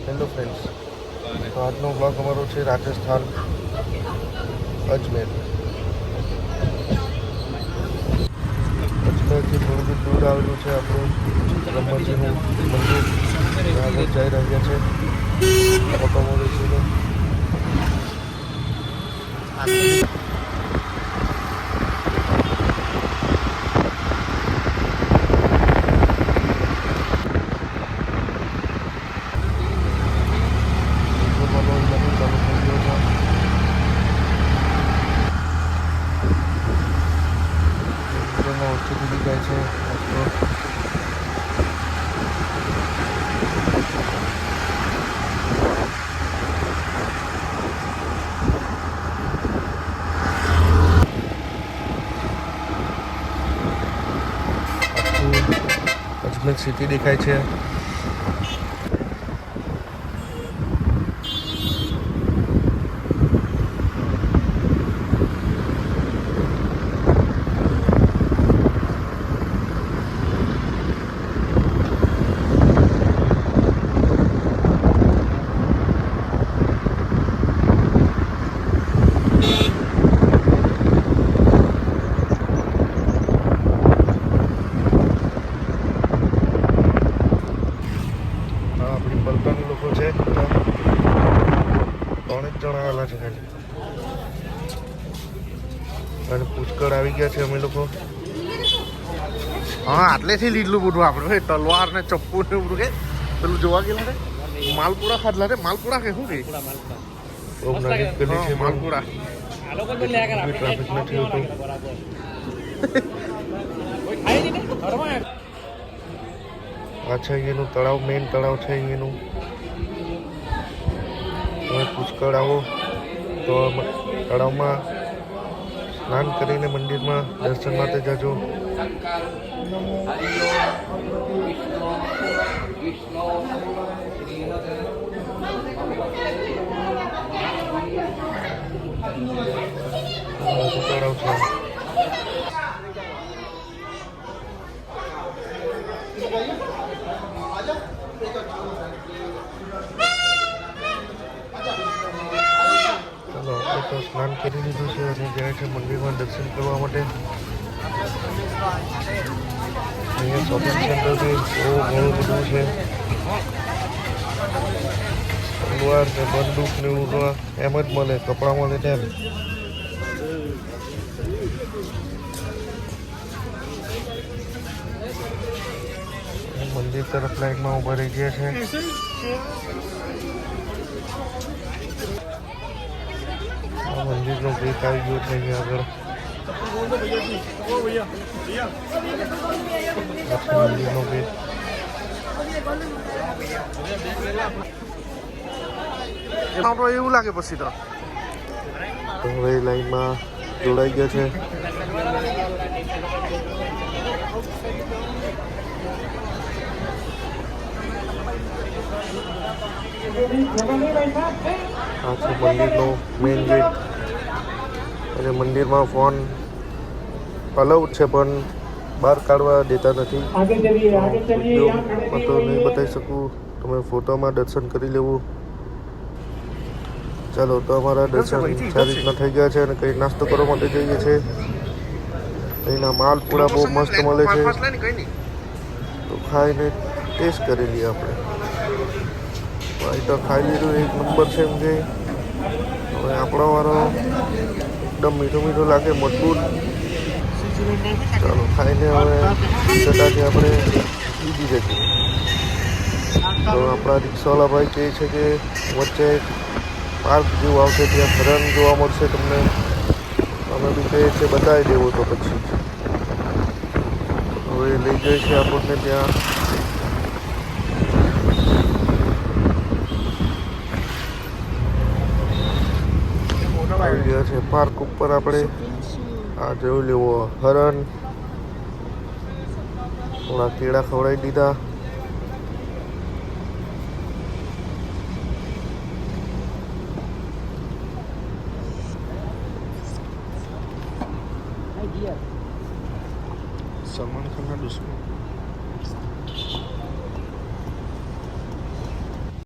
Hello friends, તો આજનો blog અમારો છે રાજસ્થાન અજમેર. અજમેરથી થોડું દૂર આવેલું છે આપણું બ્રહ્માજીનું મંદિર. આગળ જઈ રહ્યા છે ઓટોમોબાઈલ. ઓછી દીધી જાય છે અજમેર સિટી દેખાય છે. આપણી પલટાની લોકો છે, 3 જ જણા આવેલા છે ખાલી. અને પુષ્કળ આવી ગયા છે અમે લોકો. હા, આટલેથી લીધલું બધું આપણે તલવાર ને ચપ્પુ ને બધું કે પેલું જોવા ગયેલા ને માલપુડા ખાધલા ને માલપુડા કે શું કે માલપુડા ટ્રાફિક નથી હોતું. આ છે અહીંયાનું તળાવ, મેઇન તળાવ છે અહીંયાનું. તમે પુષ્કળ આવો તો તળાવમાં સ્નાન કરીને મંદિરમાં દર્શન માટે જજો. તળાવ છે. તો સ્નાન કરી દીધું છે અને જાય છે મંદિરમાં દર્શન કરવા માટે. અહીંયા શોપિંગ સેન્ટર બી બહુ ઘણું બધું છે. તલવાર ને બંદૂક ને એવું એમ જ મળે, કપડાં મળે તેમ. મંદિર તરફ લાઈનમાં ઊભા રહી ગયા છે. મંદિરનો ગેટ આવી ગયો છે અહીંયા આગળ. મંદિરનો ગેટ એવું લાગે પછી તો હવે લાઈનમાં જોડાઈ ગયા છે. આ છે મંદિરનો મેઇન ગેટ. અને મંદિરમાં ફોન અલાઉડ છે પણ બહાર કાઢવા દેતા નથી. વિડીયોમાં તો નહીં બતાવી શકું, તમે ફોટોમાં દર્શન કરી લેવું. ચાલો, તો અમારા દર્શન સારી રીતના થઈ ગયા છે અને કંઈ નાસ્તો કરવા માટે જઈએ છીએ. અહીંના માલપુડા બહુ મસ્ત મળે છે, તો ખાઈને ટેસ્ટ કરી લઈએ આપણે. ભાઈ તો ખાઈ લીધું, 1 નંબર છે એમ કે. હવે આપણો વારો એકદમ મીઠું મીઠું લાગે, મજબૂત. ચાલો ખાઈને હવે ચટાથી આપણે બીજી જગ્યાએ. તો આપણા રિક્ષાવાળા ભાઈ કહે છે કે વચ્ચે પાર્ક જેવું આવશે, ત્યાં હરણ જોવા મળશે તમને. અમે બી કહીએ છીએ બતાવી દેવું, તો પછી હવે લઈ જાય છે આપણને ત્યાં. આવી ગયા છે પાર્ક ઉપર. આપણે આ જોઈ લેવો હરણ. થોડા કેળા ખવડાવી દીધા. સલમાન ખાનના દુશ્મન.